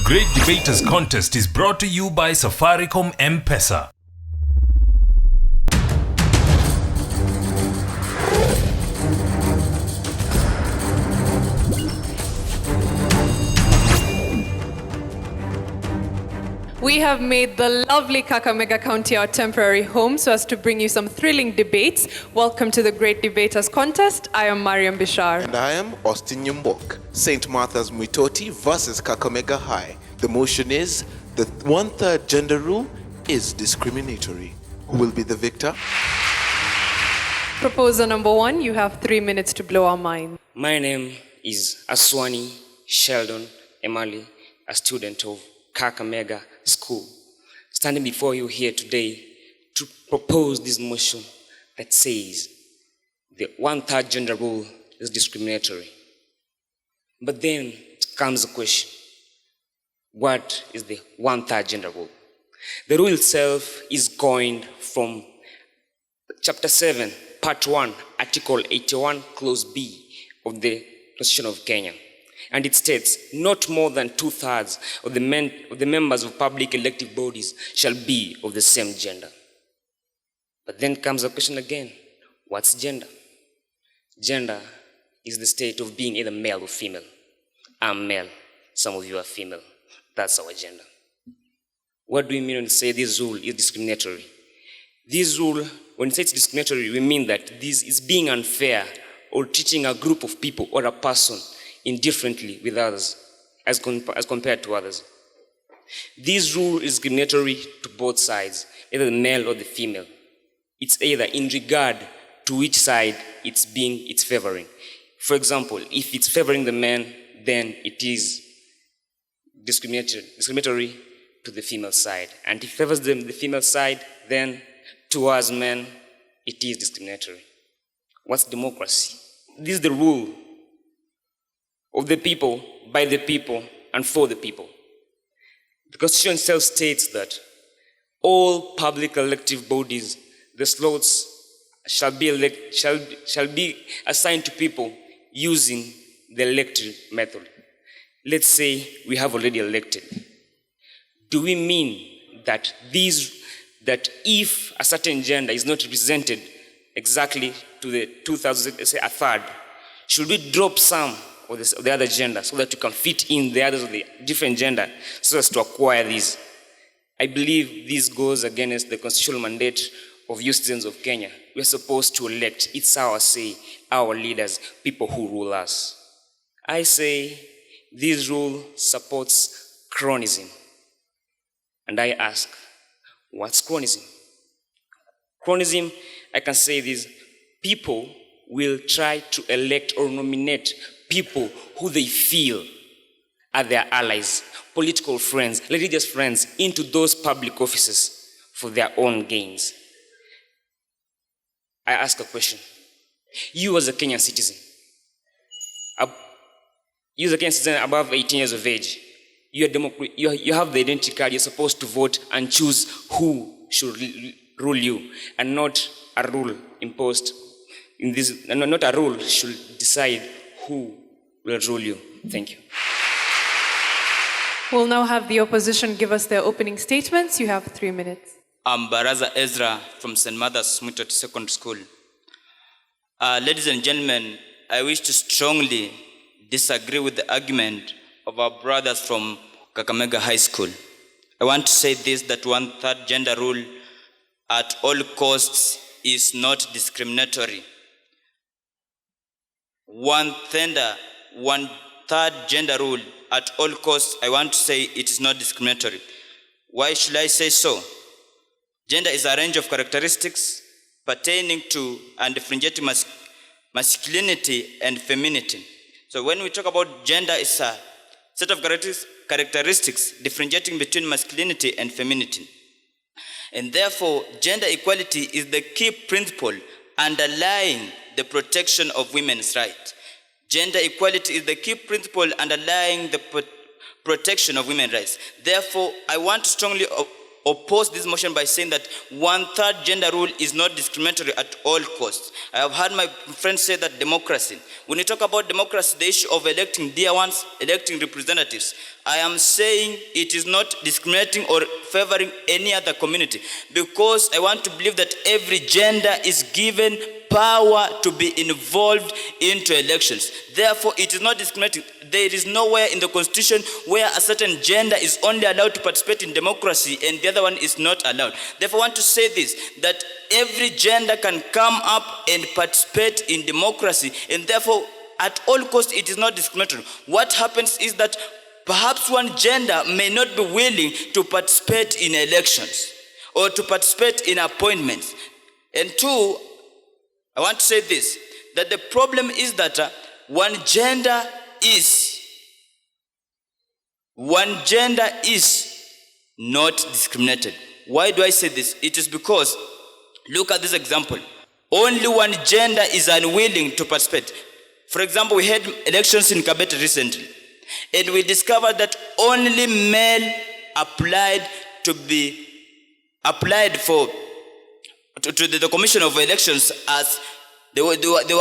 Great Debaters Contest is brought to you by Safaricom M-Pesa. We have made the lovely Kakamega County our temporary home so as to bring you some thrilling debates. Welcome to the Great Debaters Contest. I am Mariam Bishar. And I am Austin Nyumbok. St. Martha's Mwitoti versus Kakamega High. The motion is the 1/3 gender rule is discriminatory. Who will be the victor? Proposer number 1, you have 3 minutes to blow our mind. My name is Aswani Sheldon Emali, a student of Kakamega School, standing before you here today to propose this motion that says the 1/3 gender rule is discriminatory. But then comes the question, what is the 1/3 gender rule? The rule itself is coined from Chapter 7, Part 1, Article 81, Clause B of the Constitution of Kenya. And it states, not more than 2/3 of the members of public elective bodies shall be of the same gender. But then comes the question again, what's gender? Gender is the state of being either male or female. I'm male, some of you are female. That's our gender. What do we mean when we say this rule is discriminatory? This rule, when we say it's discriminatory, we mean that this is being unfair or treating a group of people or a person indifferently with others as compared to others. This rule is discriminatory to both sides, either the male or the female. It's either in regard to which side it's favoring. For example, if it's favoring the man, then it is discriminatory to the female side. And if it favors the female side, then towards men, it is discriminatory. What's democracy? This is the rule of the people, by the people, and for the people. The Constitution itself states that all public elective bodies, the slots shall be assigned to people using the elected method. Let's say we have already elected. Do we mean that if a certain gender is not represented exactly to the 2,000, let's say a third, should we drop some of the other gender so that you can fit in the others of the different gender so as to acquire these? I believe this goes against the constitutional mandate of you citizens of Kenya. We're supposed to elect, it's our say, our leaders, people who rule us. I say this rule supports chronism. And I ask, what's chronism? Chronism, I can say this, people will try to elect or nominate people who they feel are their allies, political friends, religious friends, into those public offices for their own gains. I ask a question. You as a Kenyan citizen, above 18 years of age, you have the identity card, you're supposed to vote and choose who should rule you, and not a rule imposed in this, not a rule should decide who will rule you. Thank you. We'll now have the opposition give us their opening statements. You have 3 minutes. I'm Baraza Ezra from St. Martha's Mwitoti Secondary School. Ladies and gentlemen, I wish to strongly disagree with the argument of our brothers from Kakamega High School. I want to say this, that 1/3 gender rule at all costs is not discriminatory. 1/3 gender rule at all costs, I want to say it is not discriminatory. Why should I say so? Gender is a range of characteristics pertaining to and differentiating masculinity and femininity. So when we talk about gender, it's a set of characteristics differentiating between masculinity and femininity. And therefore, gender equality is the key principle underlying the protection of women's rights. Gender equality is the key principle underlying the protection of women's rights. Therefore, I want to strongly oppose this motion by saying that 1/3 gender rule is not discriminatory at all costs. I have heard my friends say that democracy. When you talk about democracy, the issue of electing dear ones, electing representatives, I am saying it is not discriminating or favoring any other community, because I want to believe that every gender is given power to be involved into elections. Therefore, it is not discriminating. There is nowhere in the Constitution where a certain gender is only allowed to participate in democracy and the other one is not allowed. Therefore, I want to say this, that every gender can come up and participate in democracy, and therefore, at all costs, it is not discriminatory. What happens is that perhaps one gender may not be willing to participate in elections or to participate in appointments. And two, I want to say this, that the problem is that one gender is not discriminated. Why do I say this? It is because, look at this example. Only one gender is unwilling to participate. For example, we had elections in Kabete recently, and we discovered that only male applied to the Commission of Elections, as they were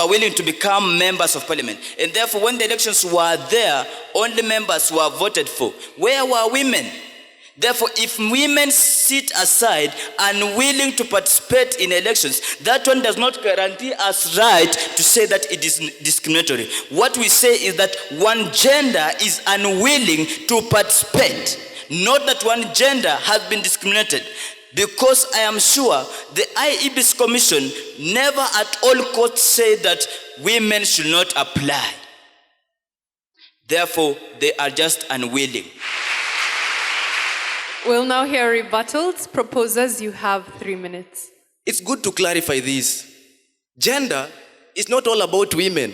willing to become members of parliament. And therefore, when the elections were there, only members were voted for. Where were women? Therefore, if women sit aside unwilling to participate in elections, that one does not guarantee us right to say that it is discriminatory. What we say is that one gender is unwilling to participate, not that one gender has been discriminated. Because I am sure the IEBC Commission never at all costs say that women should not apply. Therefore, they are just unwilling. We'll now hear rebuttals. Proposers, you have 3 minutes. It's good to clarify this. Gender is not all about women.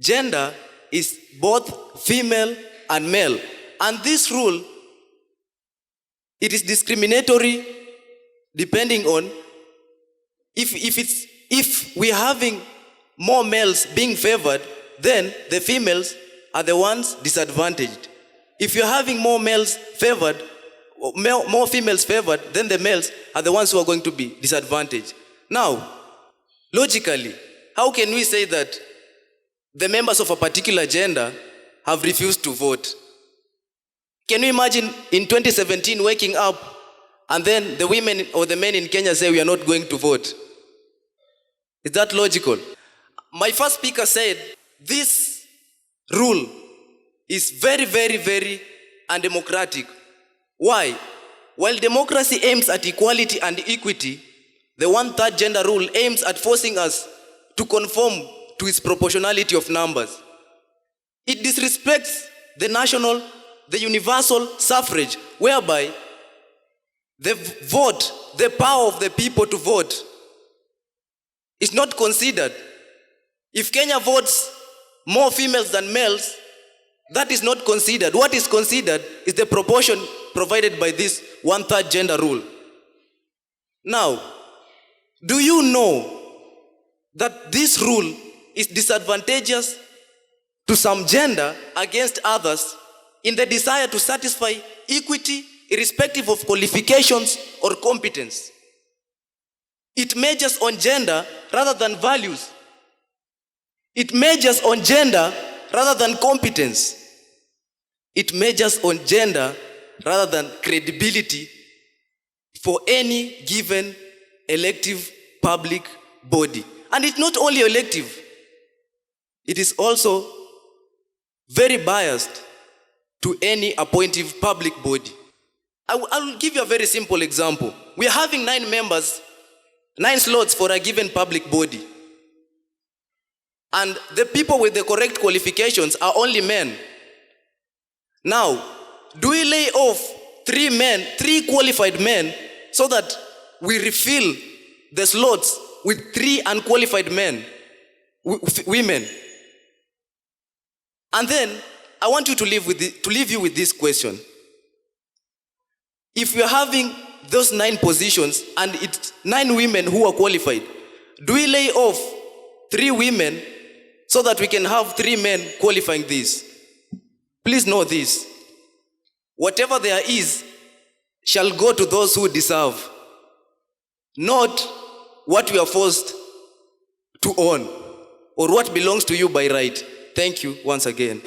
Gender is both female and male. And this rule, it is discriminatory depending on if we're having more males being favored, then the females are the ones disadvantaged. If you're having more males favored, more females favored, then the males are the ones who are going to be disadvantaged. Now, logically, how can we say that the members of a particular gender have refused to vote? Can you imagine in 2017 waking up and then the women or the men in Kenya say we are not going to vote? Is that logical? My first speaker said this rule is very, very, very undemocratic. Why? While democracy aims at equality and equity, the 1/3 gender rule aims at forcing us to conform to its proportionality of numbers. It disrespects the universal suffrage, whereby the vote, the power of the people to vote, is not considered. If Kenya votes more females than males, that is not considered. What is considered is the proportion provided by this 1/3 gender rule. Now, do you know that this rule is disadvantageous to some gender against others in the desire to satisfy equity irrespective of qualifications or competence? It measures on gender rather than values. It measures on gender rather than competence. It measures on gender rather than credibility for any given elective public body. And it's not only elective, it is also very biased to any appointive public body. I will give you a very simple example. We are having 9 members, 9 slots for a given public body. And the people with the correct qualifications are only men. Now, do we lay off 3 qualified men, so that we refill the slots with 3 unqualified women? And then, I want you to leave you with this question. If we are having those 9 positions and it's 9 women who are qualified, do we lay off 3 women so that we can have 3 men qualifying this? Please know this. Whatever there is shall go to those who deserve, not what we are forced to own or what belongs to you by right. Thank you once again.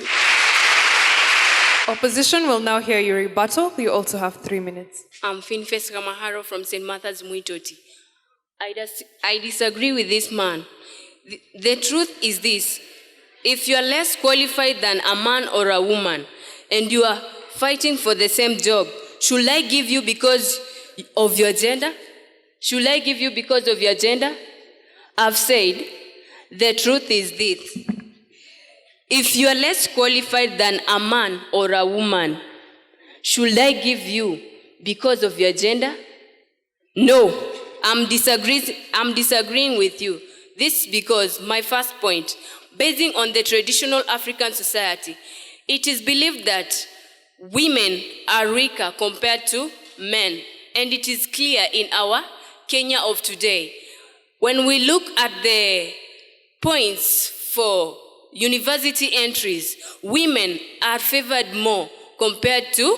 Opposition will now hear your rebuttal. You also have 3 minutes. I'm Finface Kamaharo from St. Martha's Mwitoti. I disagree with this man. The truth is this. If you are less qualified than a man or a woman and you are fighting for the same job, should I give you because of your gender? Should I give you because of your gender? I've said the truth is this. If you are less qualified than a man or a woman, should I give you because of your gender? No, I'm disagreeing with you. This is because my first point, basing on the traditional African society, it is believed that women are weaker compared to men. And it is clear in our Kenya of today. When we look at the points for university entries, women are favored more compared to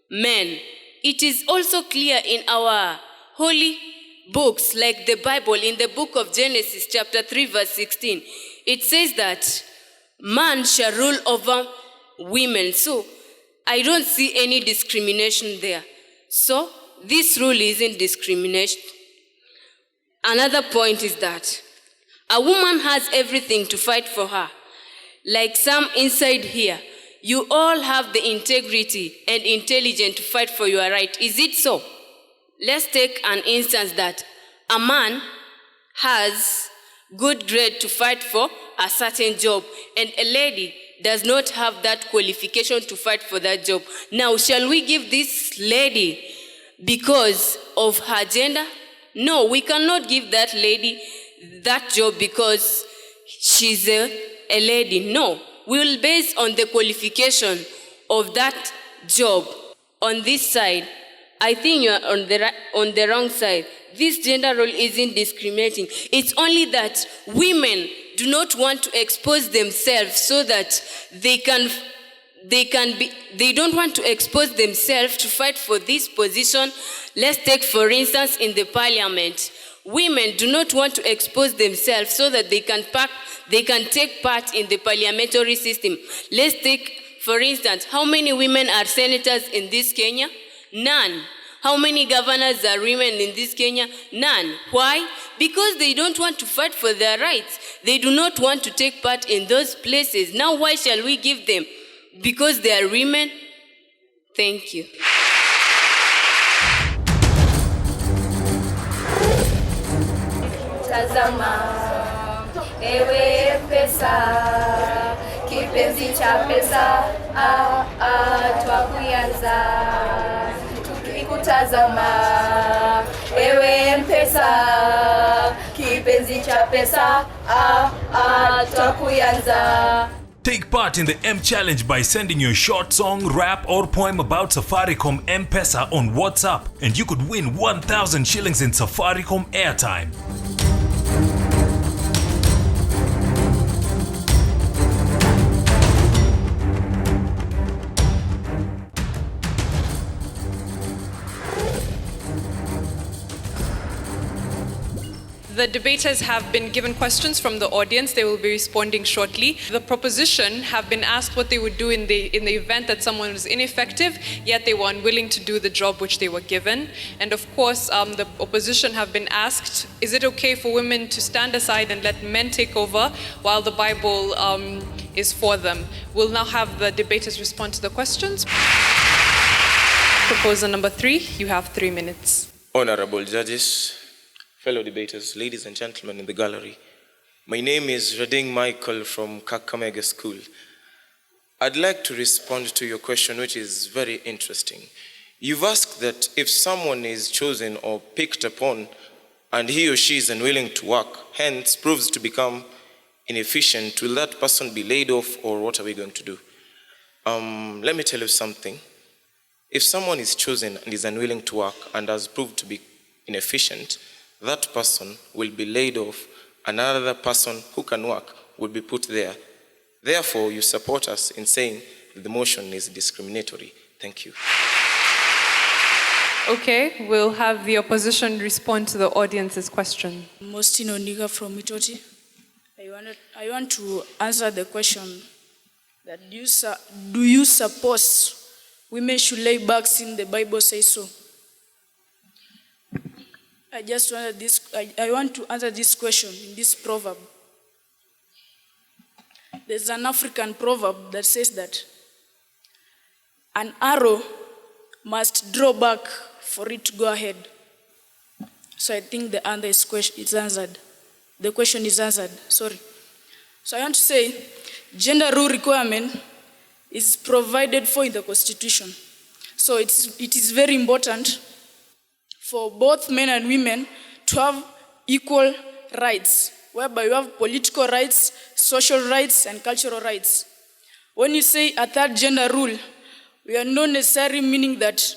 men. It is also clear in our holy books like the Bible, in the book of Genesis chapter 3 verse 16. It says that man shall rule over women. So I don't see any discrimination there. So this rule isn't discrimination. Another point is that a woman has everything to fight for her. Like some inside here, you all have the integrity and intelligence to fight for your right. Is it so? Let's take an instance that a man has good grade to fight for a certain job and a lady does not have that qualification to fight for that job. Now, shall we give this lady because of her gender? No, we cannot give that lady that job because she's a lady. No, we will base on the qualification of that job. On this side, I think you're on the wrong side. This gender role isn't discriminating. It's only that women do not want to expose themselves so that they don't want to expose themselves to fight for this position. Let's take, for instance, in the parliament. Women do not want to expose themselves so that they can take part in the parliamentary system. Let's take, for instance, how many women are senators in this Kenya? None. How many governors are women in this Kenya? None. Why? Because they don't want to fight for their rights. They do not want to take part in those places. Now why shall we give them? Because they are women? Thank you. Tazama, ewe pesa, kipenzi cha pesa, twakuyanza. Tukikutazama, ewe pesa, kipenzi cha pesa, twakuyanza. Take part in the M Challenge by sending your short song, rap or poem about Safaricom M-Pesa on WhatsApp and you could win 1,000 shillings in Safaricom airtime. The debaters have been given questions from the audience. They will be responding shortly. The proposition have been asked what they would do in the event that someone was ineffective, yet they were unwilling to do the job which they were given. And of course, the opposition have been asked, is it okay for women to stand aside and let men take over while the Bible is for them? We'll now have the debaters respond to the questions. Proposer number 3, you have 3 minutes. Honorable judges, fellow debaters, ladies and gentlemen in the gallery, my name is Rading Michael from Kakamega School. I'd like to respond to your question, which is very interesting. You've asked that if someone is chosen or picked upon and he or she is unwilling to work, hence proves to become inefficient, will that person be laid off or what are we going to do? Let me tell you something. If someone is chosen and is unwilling to work and has proved to be inefficient, that person will be laid off. Another person who can work will be put there. Therefore, you support us in saying that the motion is discriminatory. Thank you. Okay, we'll have the opposition respond to the audience's question. Mostino Niga from Mwitoti. I want to answer the question that do you suppose women should lay back since the Bible says so? I want to answer this question in this proverb. There's an African proverb that says that an arrow must draw back for it to go ahead. So I think the answer is answered. The question is answered, sorry. So I want to say, gender role requirement is provided for in the Constitution. So it is very important for both men and women to have equal rights, whereby you have political rights, social rights, and cultural rights. When you say a third gender rule, we are not necessarily meaning that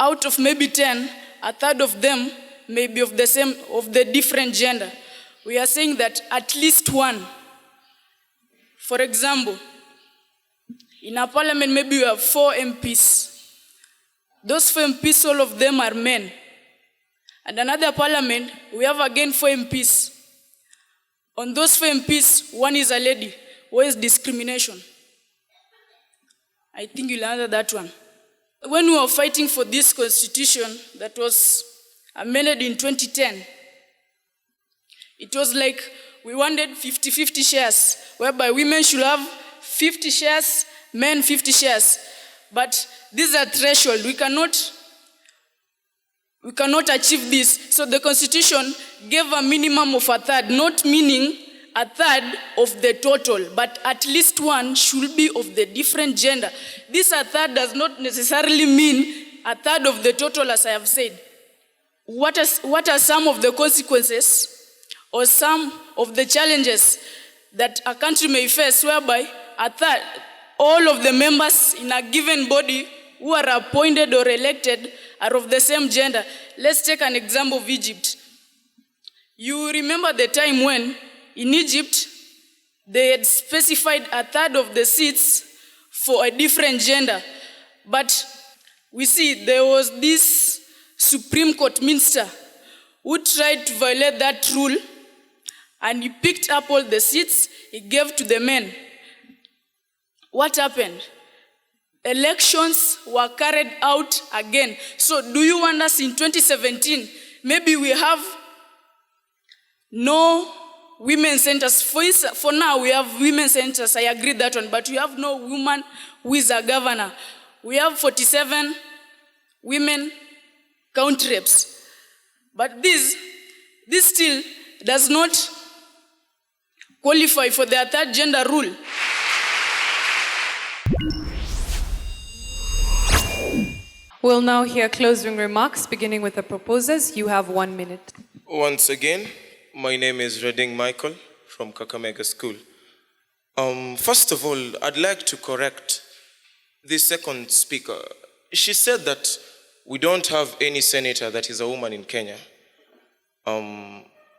out of maybe 10, a third of them may be of the different gender. We are saying that at least one. For example, in a parliament, maybe we have 4 MPs. Those 4 MPs, all of them are men. And another parliament, we have again 4 MPs. On those 4 MPs, one is a lady. Where is discrimination? I think you'll answer that one. When we were fighting for this constitution that was amended in 2010, it was like we wanted 50-50 shares, whereby women should have 50 shares, men 50 shares. But this is a threshold. We cannot achieve this. So the constitution gave a minimum of a third, not meaning a third of the total, but at least one should be of the different gender. This a third does not necessarily mean a third of the total, as I have said. What are some of the consequences or some of the challenges that a country may face whereby a third, all of the members in a given body who are appointed or elected are of the same gender? Let's take an example of Egypt. You remember the time when in Egypt, they had specified a third of the seats for a different gender. But we see there was this Supreme Court minister who tried to violate that rule, and he picked up all the seats, he gave to the men. What happened? Elections were carried out again. So do you want us in 2017, maybe we have no women centers? For now, we have women centers, I agree that one, but we have no woman who is a governor. We have 47 women county reps. But this still does not qualify for the third gender rule. We'll now hear closing remarks, beginning with the proposers. You have 1 minute. Once again, my name is Redding Michael from Kakamega School. First of all, I'd like to correct the second speaker. She said that we don't have any senator that is a woman in Kenya.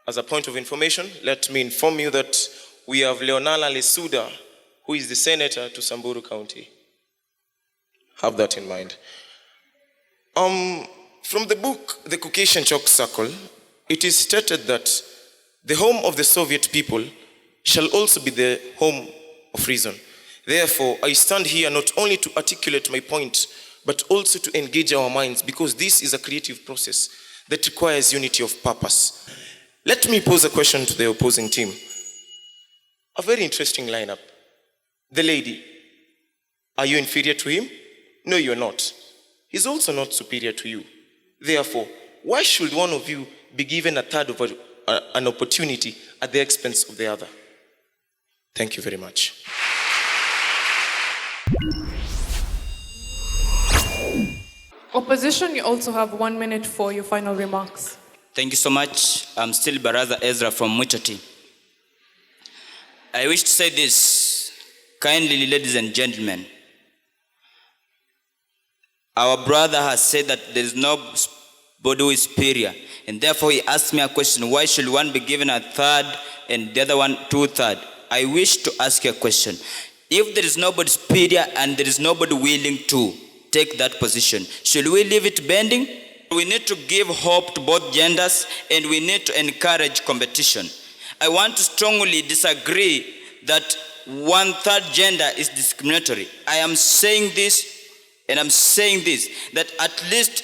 As a point of information, let me inform you that we have Leonala Lesuda, who is the senator to Samburu County. Have that in mind. From the book, The Caucasian Chalk Circle, it is stated that the home of the Soviet people shall also be the home of reason. Therefore, I stand here not only to articulate my point, but also to engage our minds, because this is a creative process that requires unity of purpose. Let me pose a question to the opposing team. A very interesting lineup. The lady, are you inferior to him? No, you're not. He's also not superior to you. Therefore, why should one of you be given a third of an opportunity at the expense of the other? Thank you very much. Opposition, you also have 1 minute for your final remarks. Thank you so much. I'm still Baraza Ezra from Mwitoti. I wish to say this, kindly, ladies and gentlemen. Our brother has said that there is nobody who is superior, and therefore he asked me a question: why should one be given a third and the other one 2/3? I wish to ask you a question. If there is nobody superior and there is nobody willing to take that position. Should we leave it bending? We need to give hope to both genders, and we need to encourage competition. I want to strongly disagree that 1/3 gender is discriminatory. I am saying this, and I'm saying this, that at least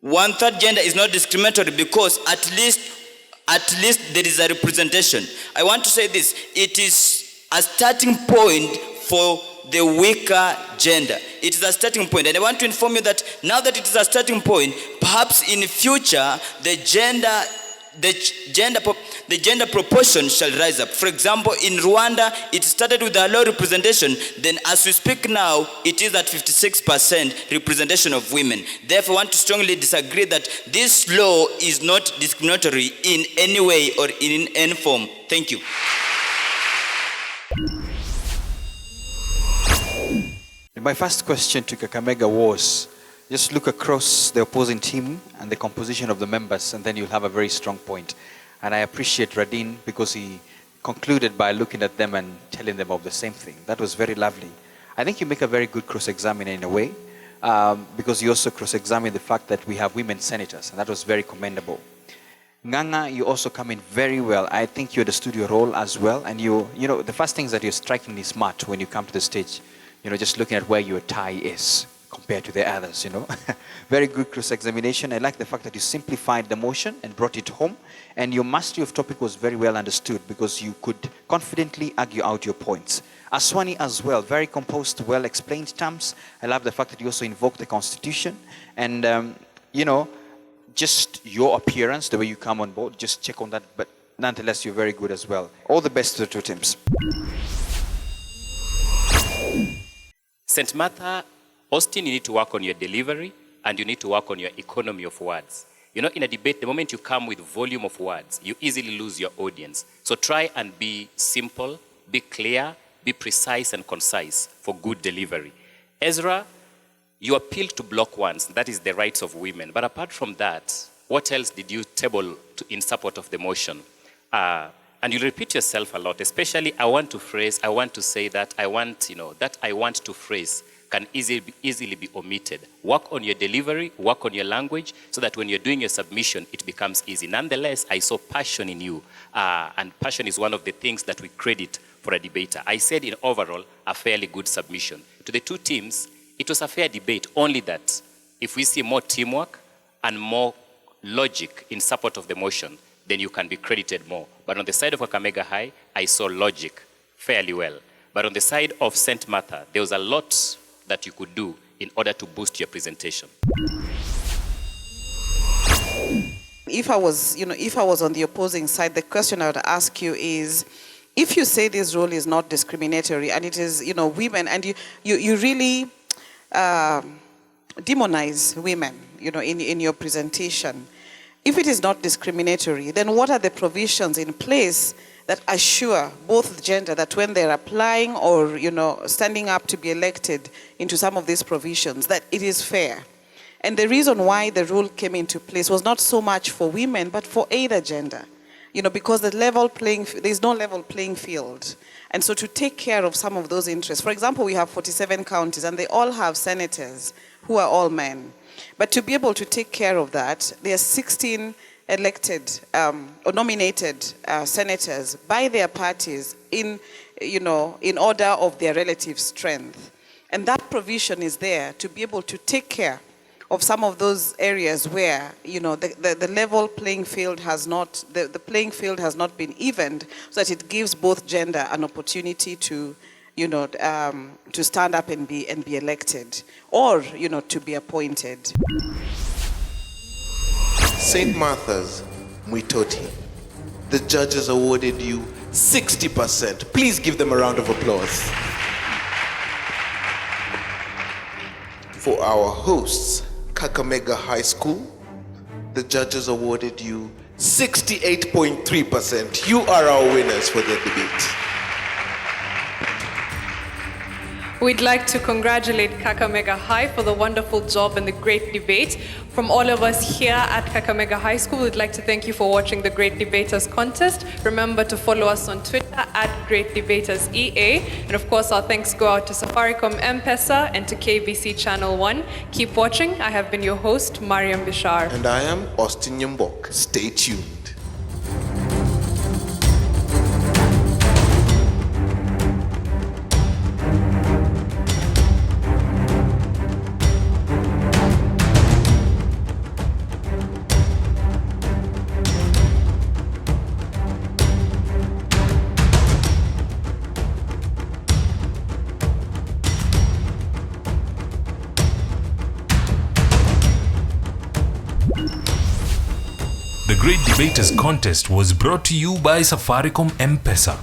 1/3 gender is not discriminatory because at least there is a representation. I want to say this, it is a starting point for the weaker gender. It is a starting point, and I want to inform you that now that it is a starting point, perhaps in the future the gender proportion shall rise up. For example, in Rwanda, it started with a low representation. Then as we speak now, it is at 56% representation of women. Therefore, I want to strongly disagree that this law is not discriminatory in any way or in any form. Thank you. My first question to Kakamega was, just look across the opposing team and the composition of the members, and then you'll have a very strong point. And I appreciate Radin because he concluded by looking at them and telling them of the same thing. That was very lovely. I think you make a very good cross-examiner in a way, because you also cross-examine the fact that we have women senators, and that was very commendable. Nganga, you also come in very well. I think you understood your role as well, and you know, the first thing is that you're strikingly smart when you come to the stage. You know, just looking at where your tie is compared to the others, you know. Very good cross-examination. I like the fact that you simplified the motion and brought it home. And your mastery of topic was very well understood because you could confidently argue out your points. Aswani as well, very composed, well-explained terms. I love the fact that you also invoked the Constitution. And, you know, just your appearance, the way you come on board, just check on that. But nonetheless, you're very good as well. All the best to the two teams. St. Martha, Austin, you need to work on your delivery and you need to work on your economy of words. You know, in a debate, the moment you come with volume of words, you easily lose your audience. So try and be simple, be clear, be precise and concise for good delivery. Ezra, you appealed to block ones, that is the rights of women. But apart from that, what else did you table in support of the motion? And you repeat yourself a lot, especially I want to say that I want to phrase can easily be omitted. Work on your delivery, work on your language, so that when you're doing your submission, it becomes easy. Nonetheless, I saw passion in you, and passion is one of the things that we credit for a debater. I said in overall, a fairly good submission. To the two teams, it was a fair debate, only that if we see more teamwork and more logic in support of the motion, then you can be credited more. But on the side of Kakamega High, I saw logic fairly well. But on the side of St. Martha, there was a lot that you could do in order to boost your presentation. If I was on the opposing side, the question I would ask you is, if you say this rule is not discriminatory and it is, women, and you really demonize women, in your presentation, if it is not discriminatory, then what are the provisions in place that assure both gender that when they're applying or, standing up to be elected into some of these provisions, that it is fair? And the reason why the rule came into place was not so much for women, but for either gender. Because there's no level playing field. And so to take care of some of those interests, for example, we have 47 counties and they all have senators who are all men. But to be able to take care of that, there are 16 elected or nominated senators by their parties in order of their relative strength. And that provision is there to be able to take care of some of those areas where, the level playing field has not, the playing field has not been evened, so that it gives both gender an opportunity to stand up and be elected, or, to be appointed. St. Martha's, Mwitoti. The judges awarded you 60%. Please give them a round of applause. For our hosts, Kakamega High School, the judges awarded you 68.3%. You are our winners for the debate. We'd like to congratulate Kakamega High for the wonderful job and the great debate. From all of us here at Kakamega High School, we'd like to thank you for watching the Great Debaters Contest. Remember to follow us on Twitter @GreatDebatersEA. And of course, our thanks go out to Safaricom M-Pesa and to KBC Channel 1. Keep watching. I have been your host, Mariam Bishar. And I am Austin Nyambok. Stay tuned. The Great Debaters Contest was brought to you by Safaricom M-Pesa.